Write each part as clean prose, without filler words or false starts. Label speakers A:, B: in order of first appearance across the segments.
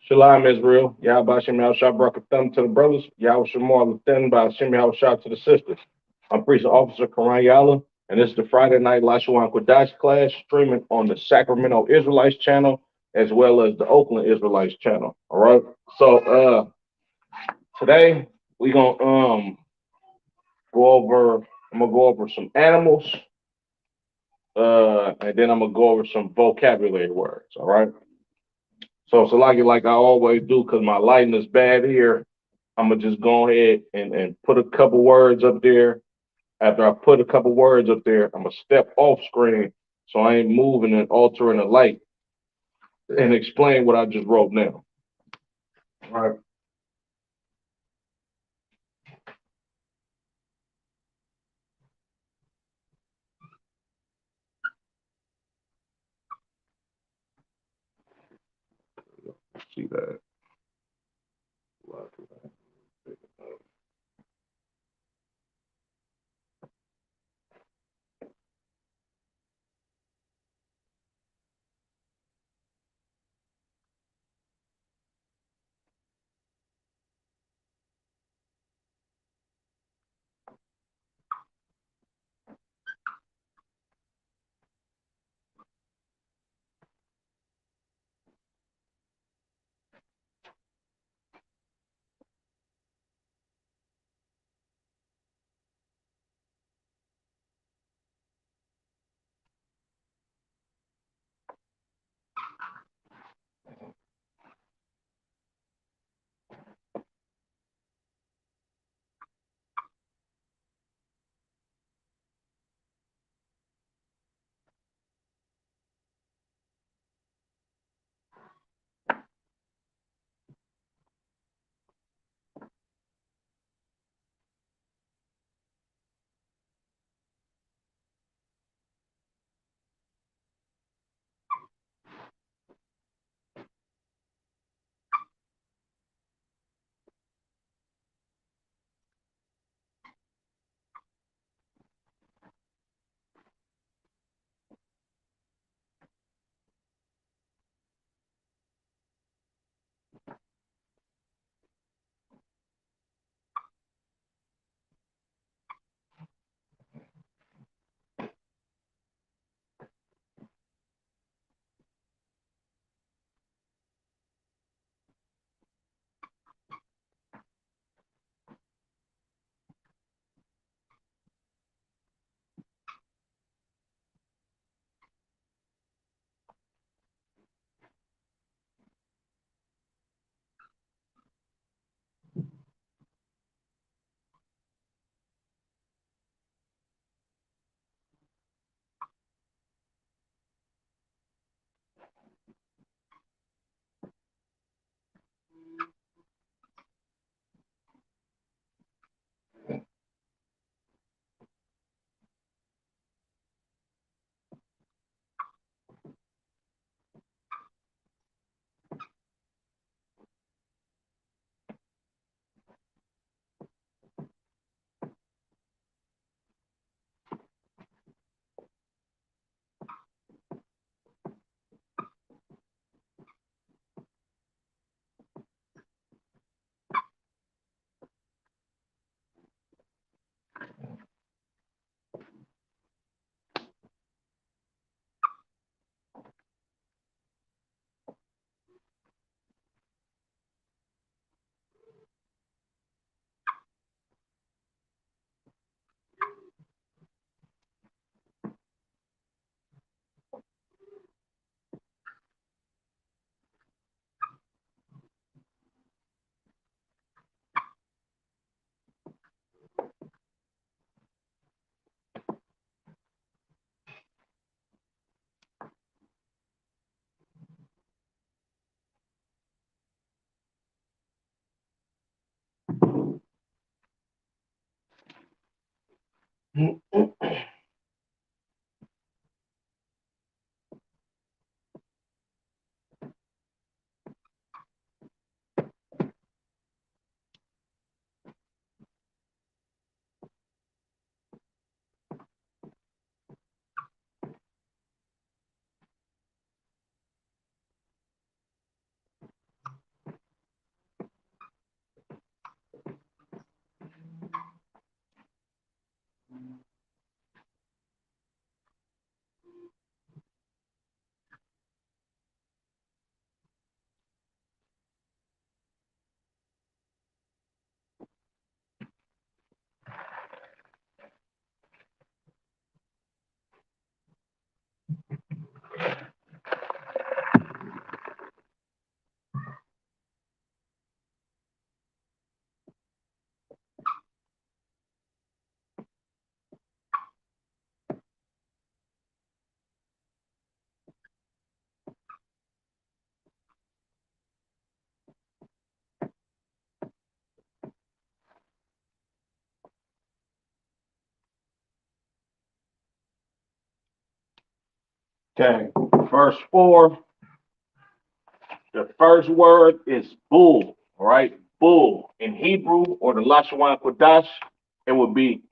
A: Shalom Israel. Yahweh Shem Shah Thumb to the brothers. Yahweh Shemar Lathin by Shem Shah to the sisters. I'm Priest Officer Karan Yala, and this is the Friday night Lashawan Qadash class streaming on the Sacramento Israelites channel as well as the Oakland Israelites channel. All right. So today we gonna go over I'm gonna go over some animals, and then I'm gonna go over some vocabulary words. All right. So like I always do, because my lighting is bad here, I'm gonna just go ahead and put a couple words up there. After I put a couple words up there, I'm gonna step off screen so I ain't moving and altering the light and explain what I just wrote now. All right. See that? Okay, verse 4. The first word is bull, all right? Bull. In Hebrew or the Lashawan Qadash, it would be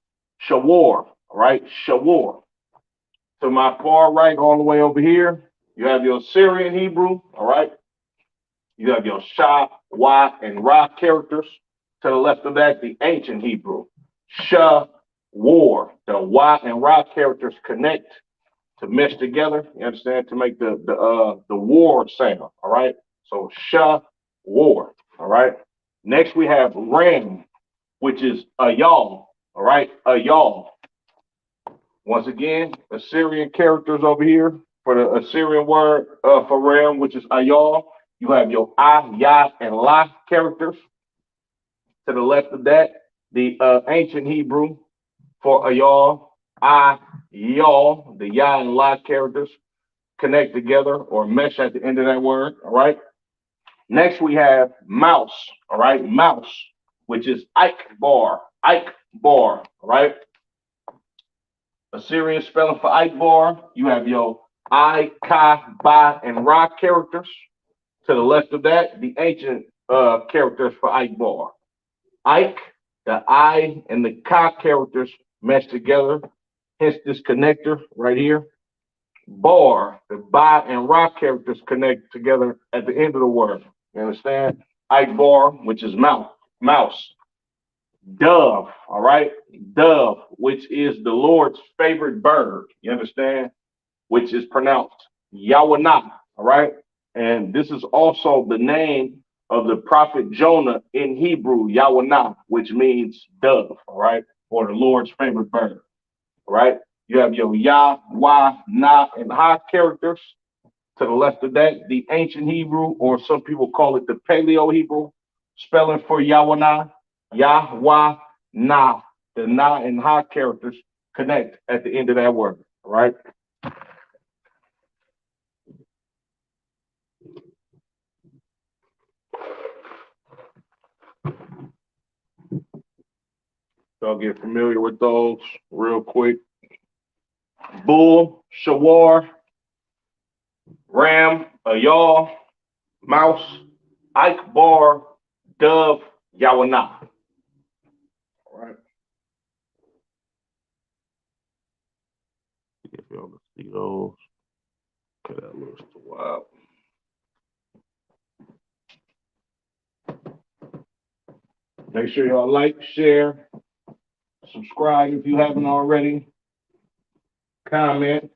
A: shawar, all right? Shawar. To my far right, all the way over here, you have your Syrian Hebrew, all right? You have your Shah, Wa, and Ra characters. To the left of that, the ancient Hebrew. Shah, War. The Wa and Ra characters connect to mesh together, you understand, to make the war sound, all right? So Shah, War, all right? Next we have Ram, which is a y'all, all right? A y'all. Once again, Assyrian characters over here for the Assyrian word for ram, which is ayal. You have your ah, yah, and la characters. To the left of that, the ancient Hebrew for ayal, ah, y'all, the yah and la characters connect together or mesh at the end of that word. All right. Next we have mouse. All right, mouse, which is Ike bar, Ike bar. All right. Assyrian spelling for Ikbar, you have your I, Ka, Ba, and Ra characters. To the left of that, the ancient characters for Ikbar. Ike, the I, and the Ka characters mesh together, hence this connector right here. Bar, the Ba and Ra characters connect together at the end of the word. You understand? Ikbar, which is mouse. Dove, all right? Dove, which is the Lord's favorite bird. You understand? Which is pronounced Yawanah, all right? And this is also the name of the prophet Jonah in Hebrew, Yawanah, which means dove, all right? Or the Lord's favorite bird, all right? You have your Yah, Wah, Na, and Ha characters. To the left of that, the ancient Hebrew, or some people call it the Paleo Hebrew, spelling for Yawanah, Yahweh, Na. The Na and Ha characters connect at the end of that word, all right? So I'll get familiar with those real quick. Bull, Shawar, Ram, Ayal, Mouse, Ike Bar, Dove, Yawanah. All right. See if y'all can see those. Okay, that looks too wild. Make sure y'all like, share, subscribe if you haven't already. Comment.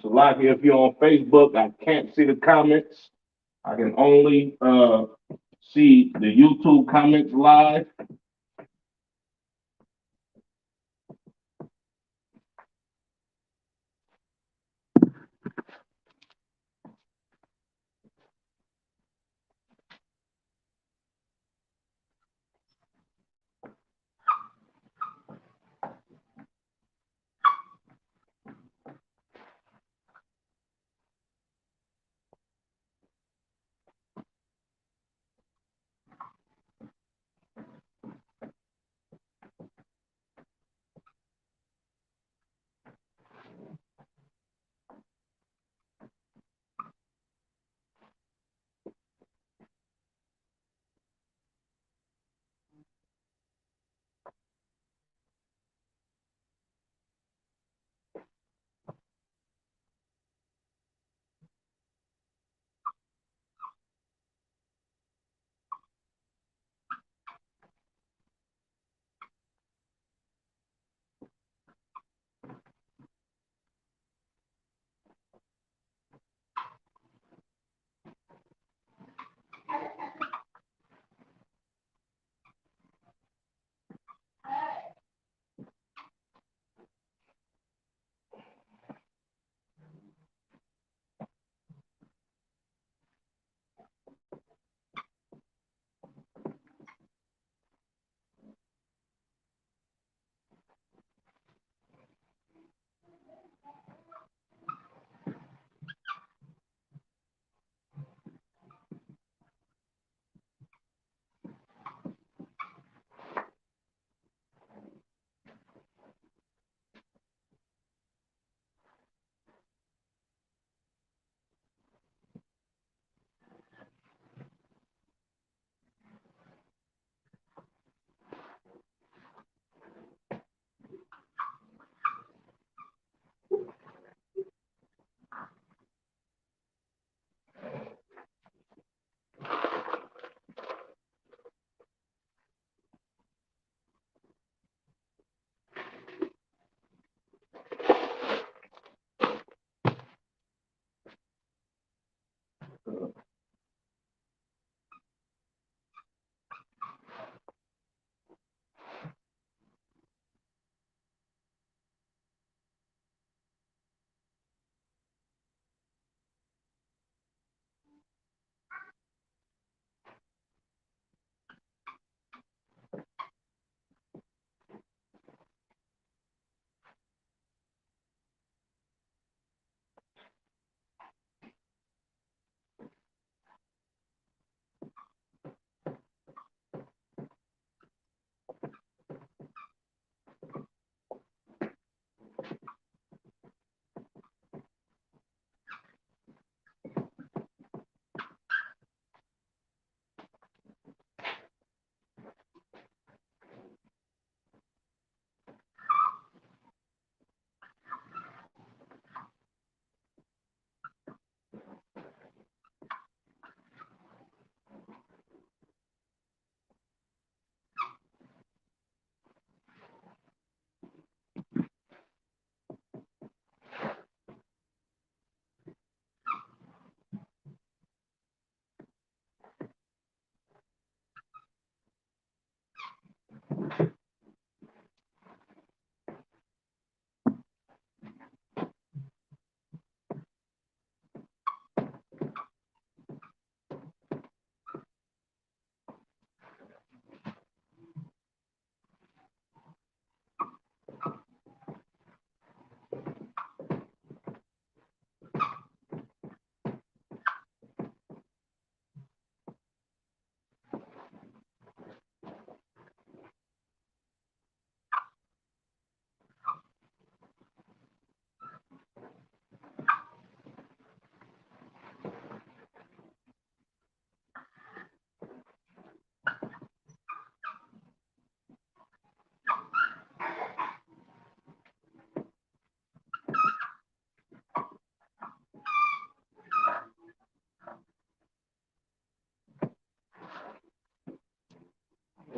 A: So like if you're on Facebook, I can't see the comments. I can only see the YouTube comments live.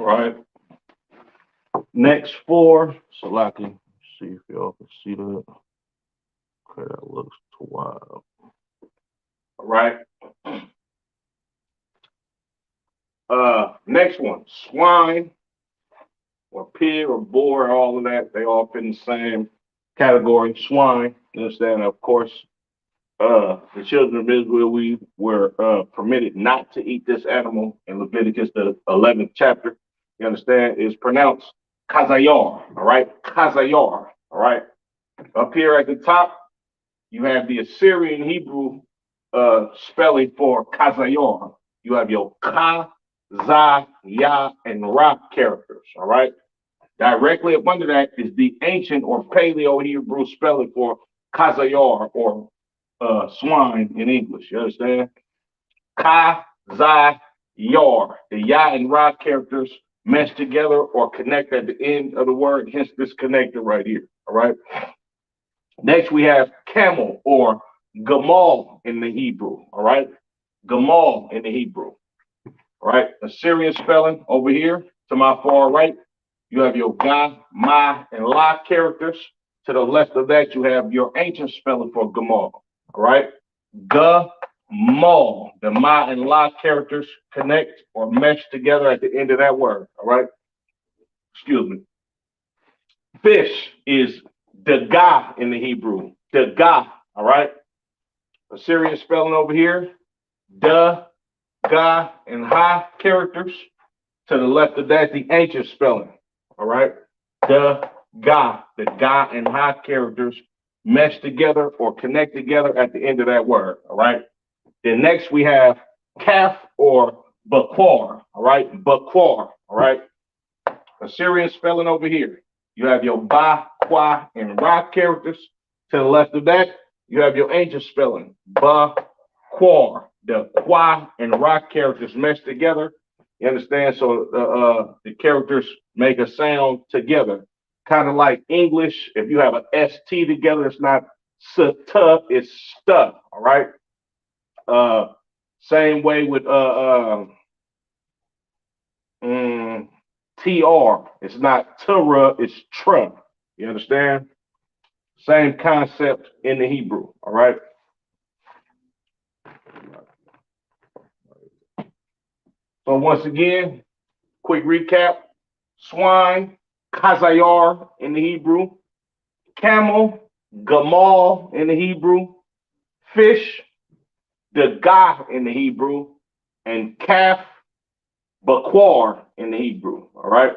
A: right? Next four, so I can see if y'all can see that. Okay, that looks too wild. All right. Next one, swine or pig or boar, all of that, they all fit in the same category. Swine, you understand? Of course, the children of Israel, we were permitted not to eat this animal in Leviticus, the 11th chapter. You understand? It's pronounced kazayar, all right? Kazayar, all right? Up here at the top, you have the Assyrian Hebrew spelling for kazayar. You have your ka, za, ya, and ra characters, all right? Directly up under that is the ancient or Paleo Hebrew spelling for kazayar or swine in English. You understand? Ka, za, yar. The ya and ra characters mesh together or connect at the end of the word, hence this connector right here. All right. Next, we have camel or gamal in the Hebrew. All right. Gamal in the Hebrew. All right. Assyrian spelling over here to my far right. You have your ga, ma, and la characters. To the left of that, you have your ancient spelling for gamal. All right. Ga, mal. The ma and la characters connect or mesh together at the end of that word. All right. Excuse me. Fish is the ga in the Hebrew. The ga. All right. Assyrian spelling over here. The, ga, and ha characters. To the left of that, the ancient spelling. All right. The ga and ha characters mesh together or connect together at the end of that word. All right. Then next we have calf or bakwar. All right. Bakwar. All right. Assyrian spelling over here. You have your ba, qua, and ra characters. To the left of that, you have your ancient spelling. Ba, quar. The qua and ra characters mesh together. You understand? So the characters make a sound together. Kind of like English. If you have an ST together, it's not st, it's stuff. All right. Same way with TR. It's not TR, it's TR. You understand? Same concept in the Hebrew. All right. So once again, quick recap: swine, kazayar in the Hebrew; camel, gamal in the Hebrew; fish, the gah in the Hebrew; and calf, bakwar in the Hebrew. All right.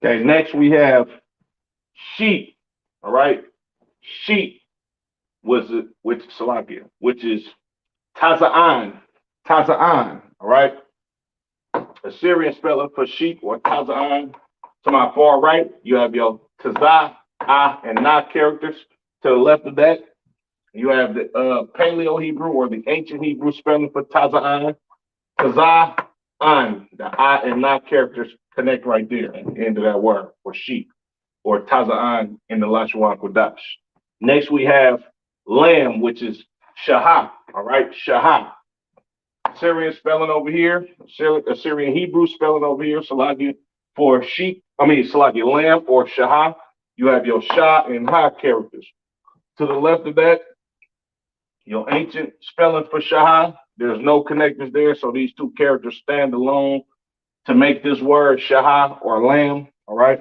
A: Okay, next we have sheep. All right, sheep was it, which Salakia, which is Taza'an. Taza'an. All right, Assyrian spelling for sheep or Taza'an. To my far right, you have your Tazah, Ah, and Na characters. To the left of that, you have the Paleo Hebrew or the ancient Hebrew spelling for Taza'an. Taza'an, the I and Na characters connect right there at the end of that word for sheep or Taza'an in the Lashawan Qadash. Next, we have lamb, which is Shahah. All right, Shahah. Syrian spelling over here, Assyrian Hebrew spelling over here, Salagia for sheep, Salagia lamb or Shahah. You have your Shah and Ha characters. To the left of that, your ancient spelling for Shahah. There's no connectors there, so these two characters stand alone to make this word Shahah or lamb. All right.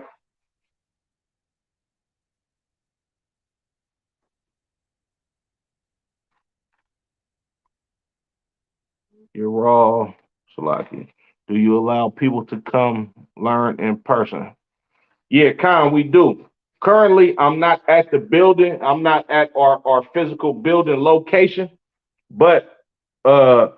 A: You're raw, Salaki. Do you allow people to come learn in person? Yeah, Khan, we do. Currently, I'm not at the building. I'm not at our physical building location, but uh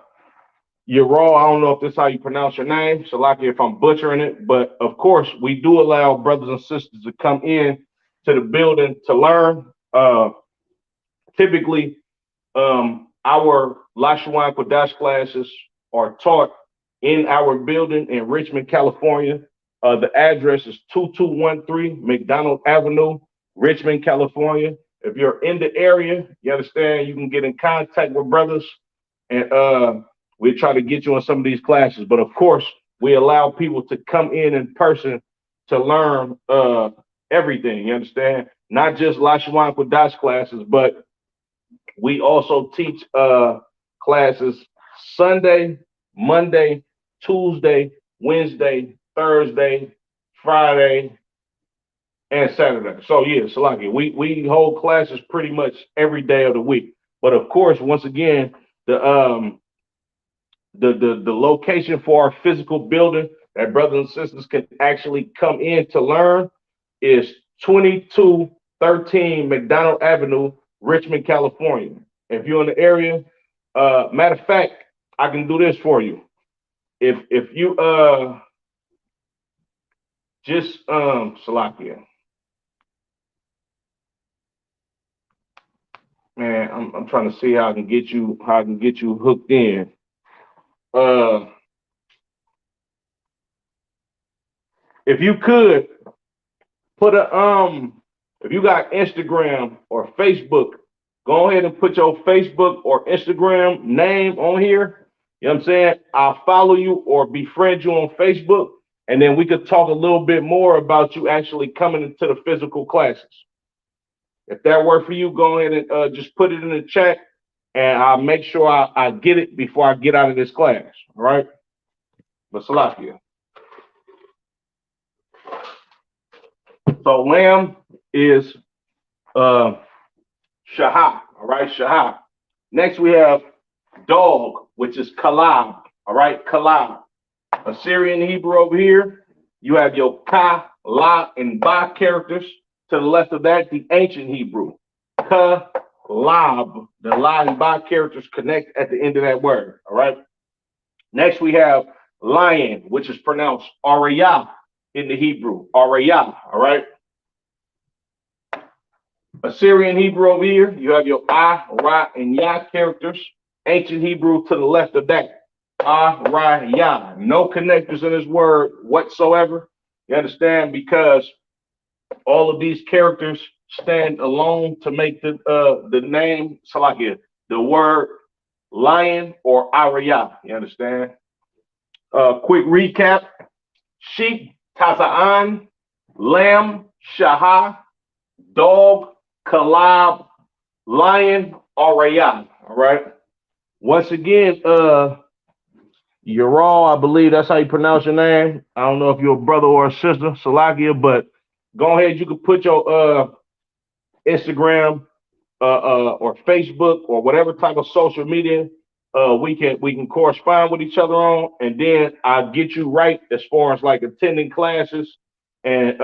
A: you're raw. I don't know if this is how you pronounce your name, Salaki, if I'm butchering it, but of course we do allow brothers and sisters to come in to the building to learn. Typically our Lashawan Qadash classes are taught in our building in Richmond, California. The address is 2213 McDonald Avenue, Richmond, California. If you're in the area, you understand, you can get in contact with brothers and we try to get you on some of these classes. But of course, we allow people to come in person to learn everything, you understand? Not just Lashawan Qadash classes, but we also teach classes Sunday, Monday, Tuesday, Wednesday, Thursday, Friday, and Saturday. So yeah, Salaki, we hold classes pretty much every day of the week. But of course, once again, the location for our physical building that brothers and sisters can actually come in to learn is 2213 McDonald Avenue, Richmond, California. If you're in the area, matter of fact, I can do this for you. If you just Salakia, man, I'm trying to see how I can get you hooked in. Uh, if you could put a if you got Instagram or Facebook, go ahead and put your Facebook or Instagram name on here. You know what I'm saying? I'll follow you or befriend you on Facebook, and then we could talk a little bit more about you actually coming into the physical classes. If that worked for you, go ahead and just put it in the chat, and I'll make sure I get it before I get out of this class. All right? But Salakia. So lamb is uh Shahah, all right, Shahah. Next we have dog, which is Kalab, all right, Kalab. Assyrian Hebrew over here. You have your Ka, La, and Ba characters. To the left of that, the ancient Hebrew. Ka, Lab. The La and Ba characters connect at the end of that word, all right? Next we have lion, which is pronounced Arayah in the Hebrew, Arayah, all right? Assyrian Hebrew over here, you have your I, Ra, and Ya characters. Ancient Hebrew to the left of that. Ah, Ra, Ya. No connectors in this word whatsoever. You understand? Because all of these characters stand alone to make the name Salakia, the word lion or Arya. You understand? Quick recap: sheep, Tazaan, lamb, Shahah, dog, Kalab, lion, Arya. All right. Once again, Ural, I believe that's how you pronounce your name. I don't know if you're a brother or a sister, Salakia, but go ahead. You can put your Instagram or Facebook or whatever type of social media we can correspond with each other on, and then I'll get you right as far as like attending classes and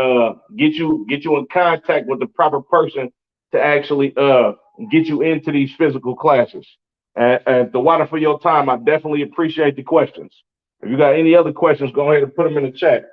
A: get you in contact with the proper person to actually get you into these physical classes. And the water for your time, I definitely appreciate the questions. If you got any other questions, go ahead and put them in the chat.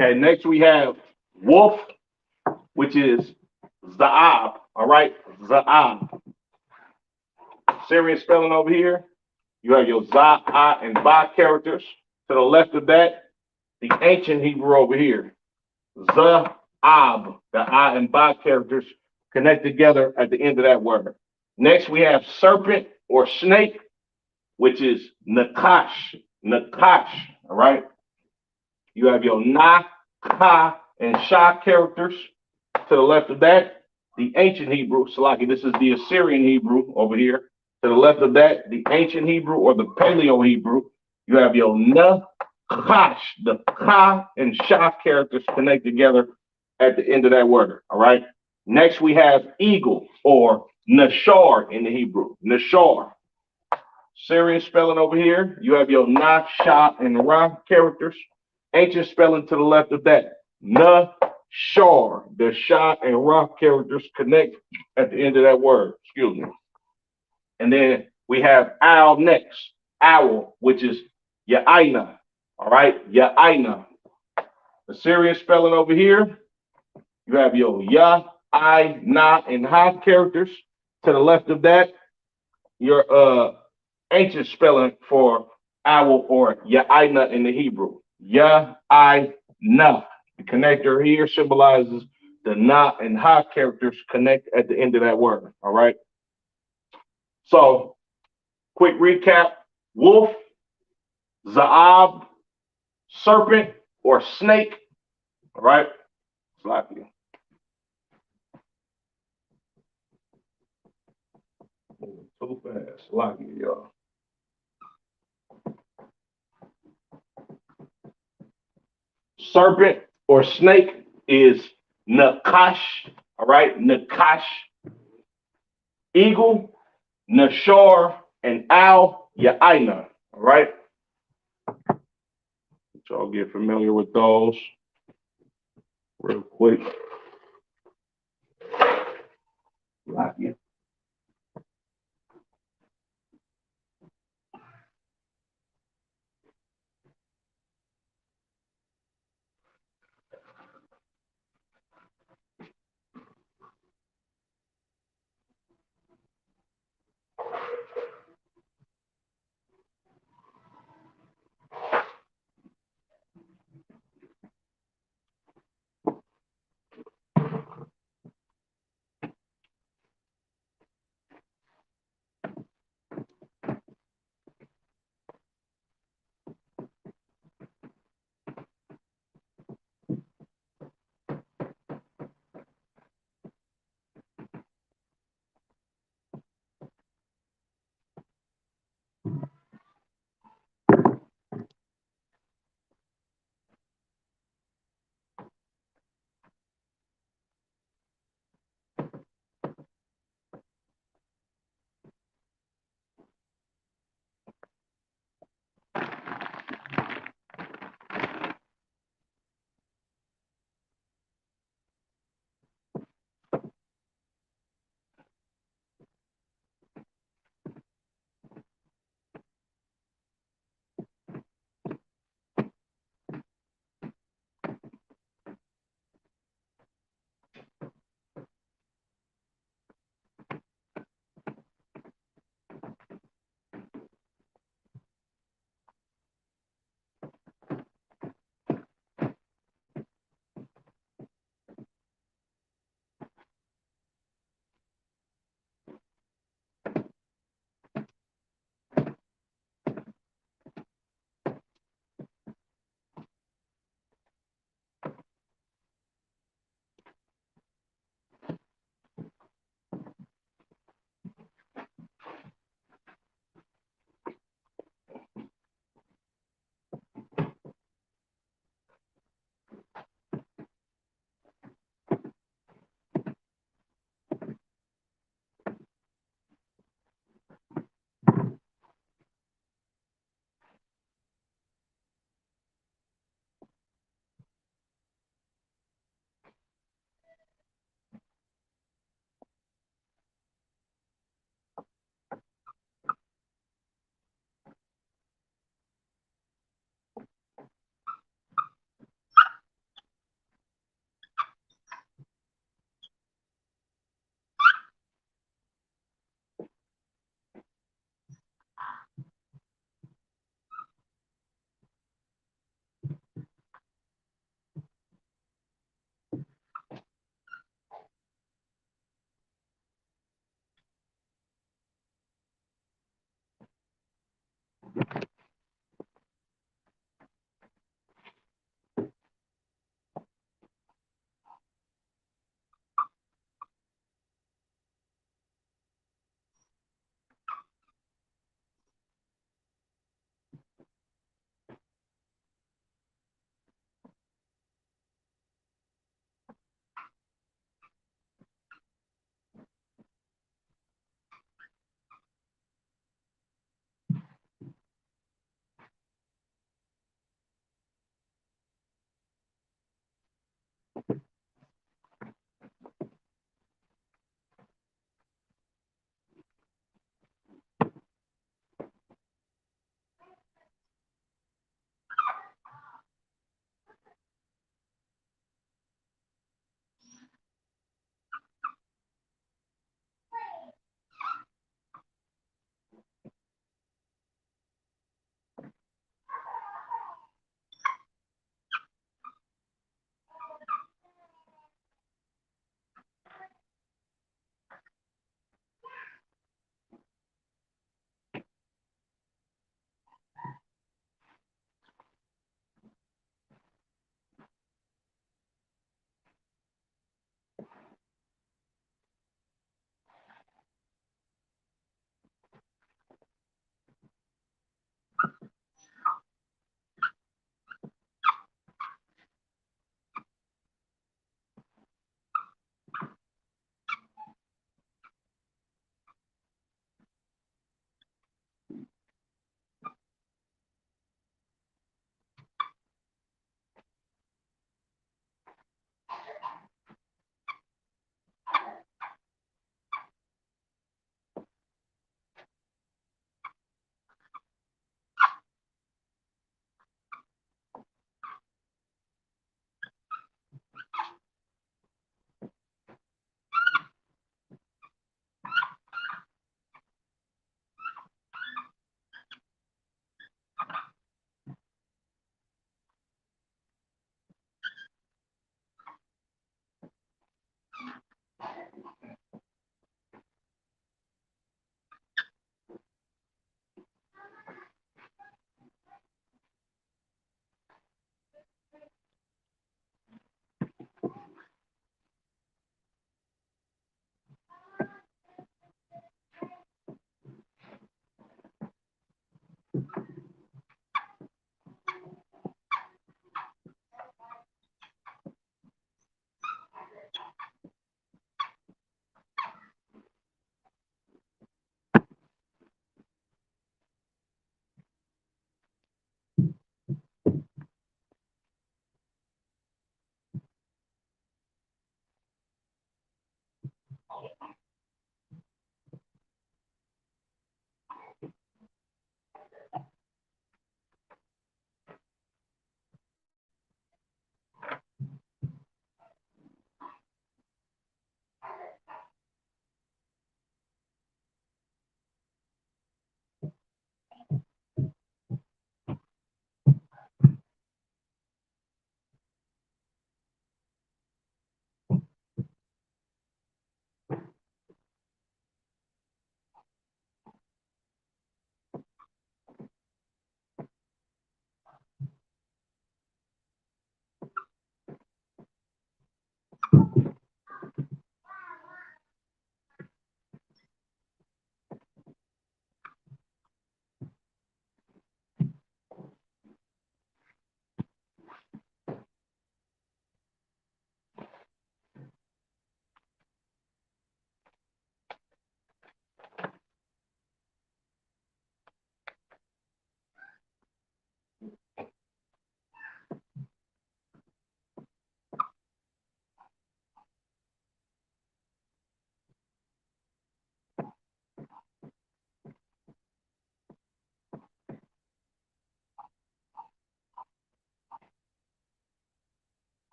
A: Okay, next we have wolf, which is Zaab. All right, Zaab. Syrian spelling over here. You have your Za, A, and Ba characters. To the left of that, the ancient Hebrew over here. Zaab. The I and Ba characters connect together at the end of that word. Next, we have serpent or snake, which is Nakash. Nakash. All right. You have your Na, Ka, and Sha characters. To the left of that, the ancient Hebrew, Salaki, this is the Assyrian Hebrew over here. To the left of that, the ancient Hebrew or the Paleo Hebrew. You have your Na, Kash, the Ka and Sha characters connect together at the end of that word. All right. Next, we have eagle or Nashar in the Hebrew. Nashar. Syrian spelling over here. You have your Na, Sha, and Ra characters. Ancient spelling to the left of that. Na, Shar. The Sha and Ra characters connect at the end of that word. Excuse me. And then we have owl next. Owl, which is Ya'ina. All right, Ya'ina. The Syrian spelling over here. You have your Ya, I, Na, and Ha characters. To the left of that, your ancient spelling for owl or Ya'ina in the Hebrew. Ya, I, Na. The connector here symbolizes the Na and Ha characters connect at the end of that word. All right. So, quick recap: wolf, Zaab, serpent or snake. All right. Sloppy. Too fast. Sloppy, y'all. Serpent or snake is Nakash. All right. Nakash. Eagle, Nashar, and owl, Ya'ina. All right. Y'all get familiar with those real quick. Sloppy.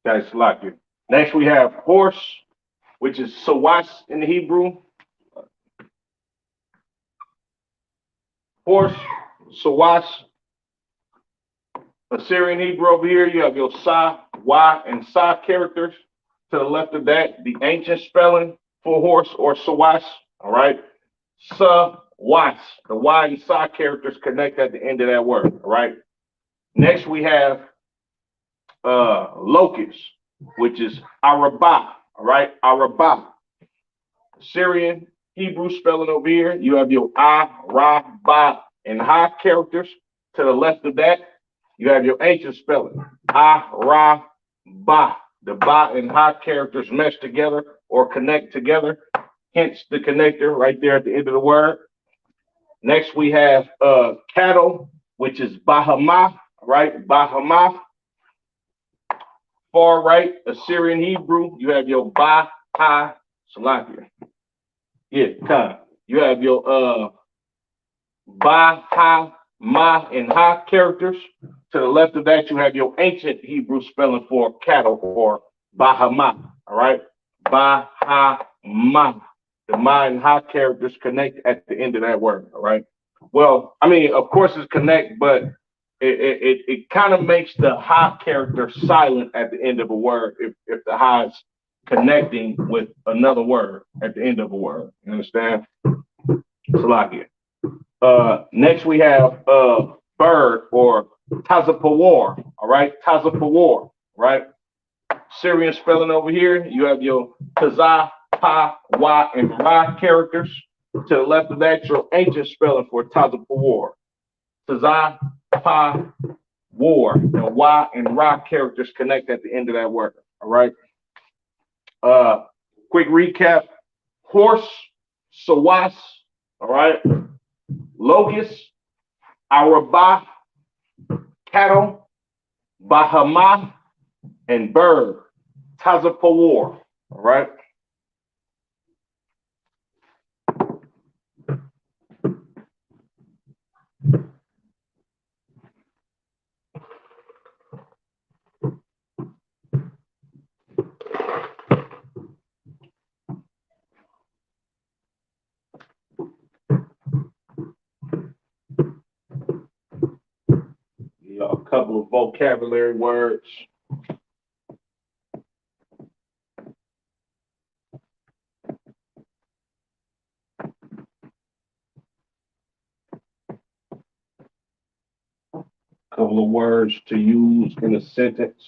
A: Okay, Salakia. Next we have horse, which is sawas in the Hebrew. Horse, sawas, Assyrian Hebrew over here. You have your sa, y, and sa characters. To the left of that, the ancient spelling for horse or sawas. All right. Sa, was. The y and sa characters connect at the end of that word. All right. Next we have locust, which is arabah. All right. Arabah. Syrian Hebrew spelling over here. You have your ah, ra, ba, and ha characters. To the left of that, you have your ancient spelling. Ah, ra, ba. The ba and ha characters mesh together or connect together. Hence the connector right there at the end of the word. Next we have cattle, which is bahama, right? Bahama. Far right, Assyrian Hebrew. You have your ba, ha, salakia. Yeah, kind. You have your ba, ha, ma, and ha characters. To the left of that, you have your ancient Hebrew spelling for cattle or bahama. All right, ba, ha, ma. The ma and ha characters connect at the end of that word. All right. Well, I mean, of course it's connect, but it kind of makes the ha character silent at the end of a word if the ha is connecting with another word at the end of a word. You understand? Salakia. Next we have bird or tazapawar. All right, tazapawar. Right. Syrian spelling over here. You have your tazah, pa, wa, and ra characters. To the left of that, your ancient spelling for tazapawar. Tazah, pa, war. The wa and ra characters connect at the end of that word. All right. Uh, quick recap: horse, sawas. All right. Locust, arabah, cattle, bahama, and bird, tazapawar. All right. A couple of vocabulary words. Couple of words to use in a sentence.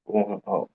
A: Going out.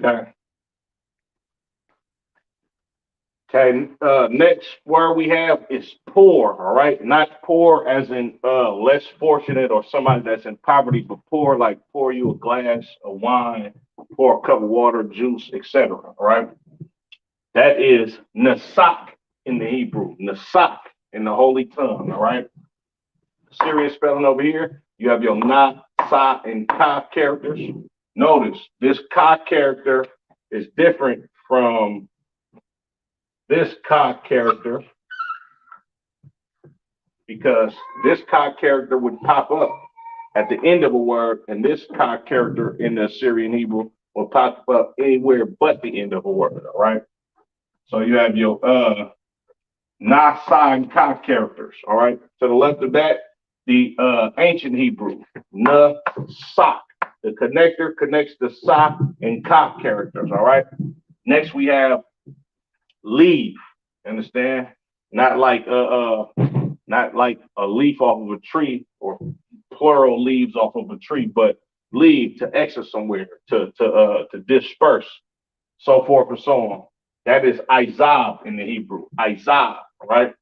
A: Okay. Okay. Next word we have is poor. All right. Not poor as in less fortunate or somebody that's in poverty, but poor like pour you a glass of wine, pour a cup of water, juice, etc. All right. That is nasak in the Hebrew. Nasak in the Holy Tongue. All right. Serious spelling over here. You have your na, sa, and ka characters. Notice this ka character is different from this ka character because this ka character would pop up at the end of a word, and this ka character in the Assyrian Hebrew will pop up anywhere but the end of a word. All right. So you have your na, sa, and ka characters. All right. To the left of that, the ancient Hebrew, na, sa. The connector connects the sa and ka characters. All right. Next we have leave. Understand? Not like not like a leaf off of a tree or plural leaves off of a tree, but leave to exit somewhere, to disperse, so forth and so on. That is Izab in the Hebrew. Izab, right?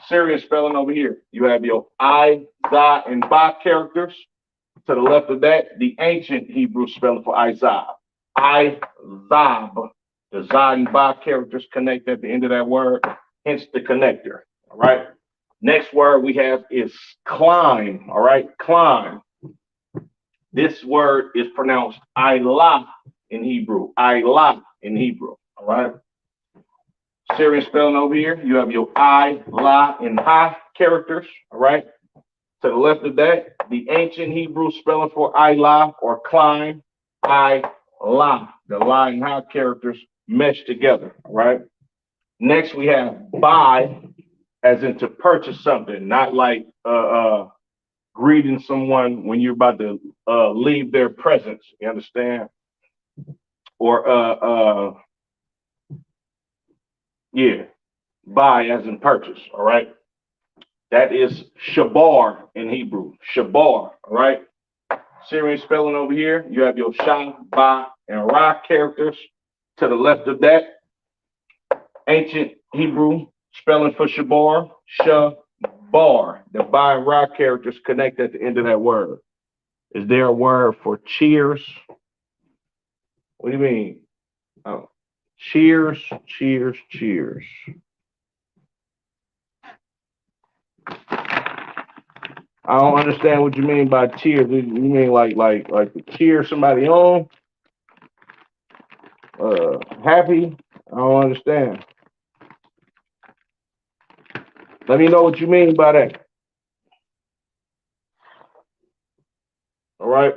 A: Serious spelling over here. You have your I, Za, and Ba characters. To the left of that, the ancient Hebrew spelling for Izab. Izab. The Za and Ba characters connect at the end of that word, hence the connector. All right. Next word we have is climb. All right. Climb. This word is pronounced Ilah in Hebrew. Ilah in Hebrew. All right. Serious spelling over here. You have your I, La, and Ha characters. All right. To the left of that, the ancient Hebrew spelling for Ilah or climb. I, La. The La and Ha characters mesh together. All right. Next, we have buy, as in to purchase something, not like greeting someone when you're about to leave their presence. You understand? Or yeah, buy as in purchase. All right. That is shabar in Hebrew. Shabar. All right. Syrian spelling over here. You have your sha, ba, and ra characters. To the left of that, ancient Hebrew spelling for shabar, shabar. The ba and ra characters connect at the end of that word. Is there a word for cheers? What do you mean? Oh, cheers, cheers, cheers. I don't understand what you mean by cheers. You mean like to cheer somebody on? Happy? I don't understand. Let me know what you mean by that. All right.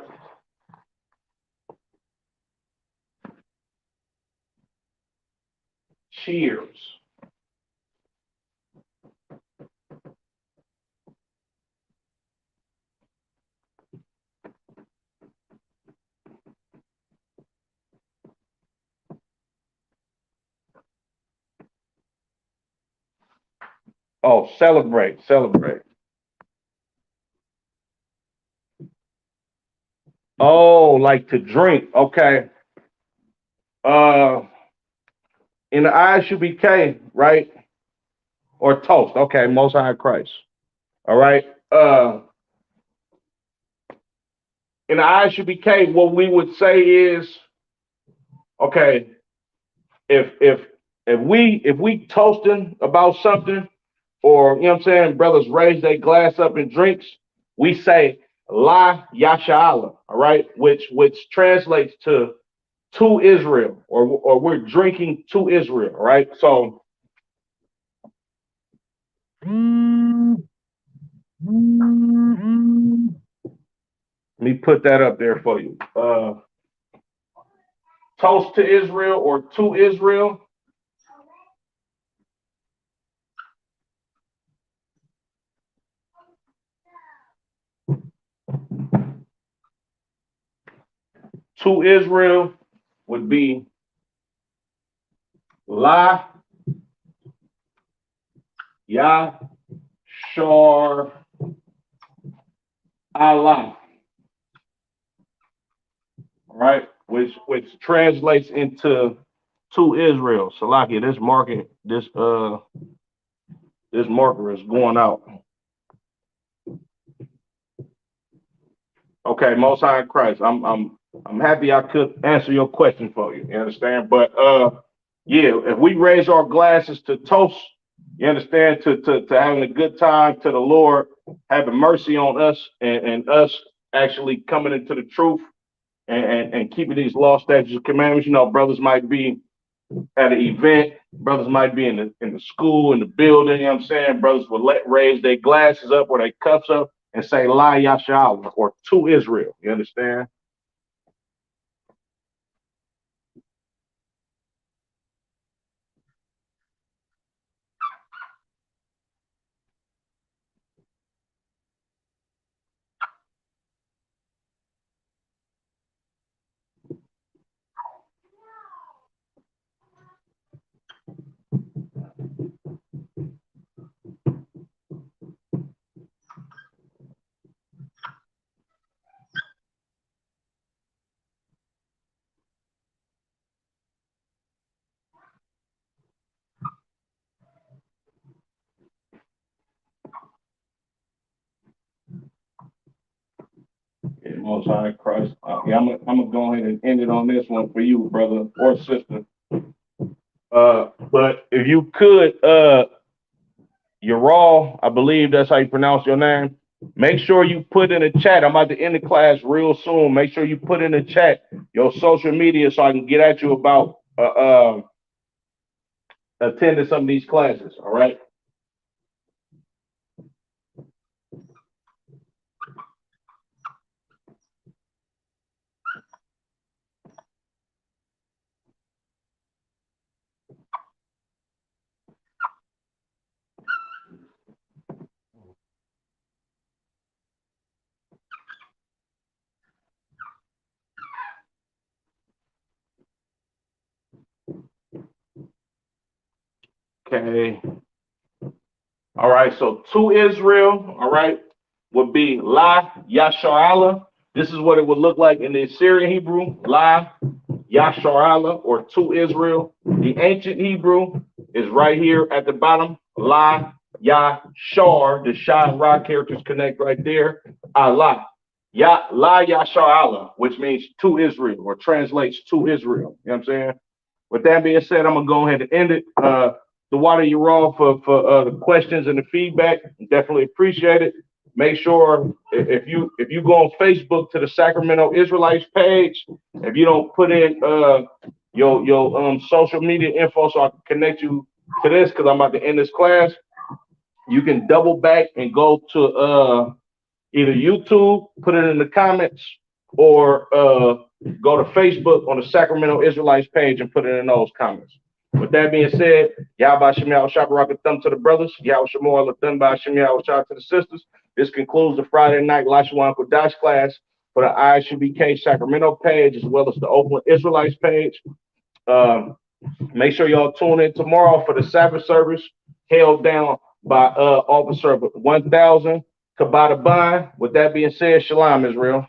A: Cheers. Oh, celebrate, celebrate. Oh, like to drink. Okay. Uh, in the eyes should be K, right? Or toast. Okay, Most High Christ. All right. In the eyes should be K. What we would say is, okay, if if if we toasting about something, or you know what I'm saying, brothers raise their glass up and drinks, we say La Yashala, all right, which translates to Israel, or we're drinking to Israel, right? So let me put that up there for you. Toast to Israel or to Israel. To Israel would be La Yashar Allah. All right. which translates into to Israel. Salakia, this marker is going out. Okay, Most High in Christ. I'm happy I could answer your question for you. You understand? But yeah, if we raise our glasses to toast, you understand, to having a good time, to the Lord having mercy on us, and us actually coming into the truth, and keeping these law, statutes, and commandments. You know, brothers might be at an event, brothers might be in the school, in the building, you know what I'm saying? Brothers will raise their glasses up or their cups up and say La Yasha'Allah or to Israel. You understand? Yeah, Most High Christ. Yeah, I'm gonna go ahead and end it on this one for you, brother or sister. But if you could, Ural, I believe that's how you pronounce your name. Make sure you put in the chat. I'm about to end the class real soon. Make sure you put in the chat your social media so I can get at you about attending some of these classes. All right. Okay. All right. So to Israel, all right, would be La Yasharala. This is what it would look like in the Assyrian Hebrew. La Yasharala or to Israel. The ancient Hebrew is right here at the bottom. La Yashar. The Shah and Ra characters connect right there. Allah. La Yashar Allah, which means to Israel or translates to Israel. You know what I'm saying? With that being said, I'm gonna go ahead and end it. The water you're all for the questions and the feedback. Definitely appreciate it. Make sure if you go on Facebook to the Sacramento Israelites page, if you don't put in your social media info so I can connect you to this because I'm about to end this class, you can double back and go to either YouTube, put it in the comments, or go to Facebook on the Sacramento Israelites page and put it in those comments. With that being said, Yahba Shemiah Shabarak thumb to the brothers, Yahweh Shemor Lathan by Shemiah Shah to the sisters. This concludes the Friday night Lashawan Qadash class for the ISUBK Sacramento page as well as the Oakland Israelites page. Um, Make sure y'all tune in tomorrow for the Sabbath service held down by Officer 1000 Kabata Bond. With that being said, Shalom, Israel.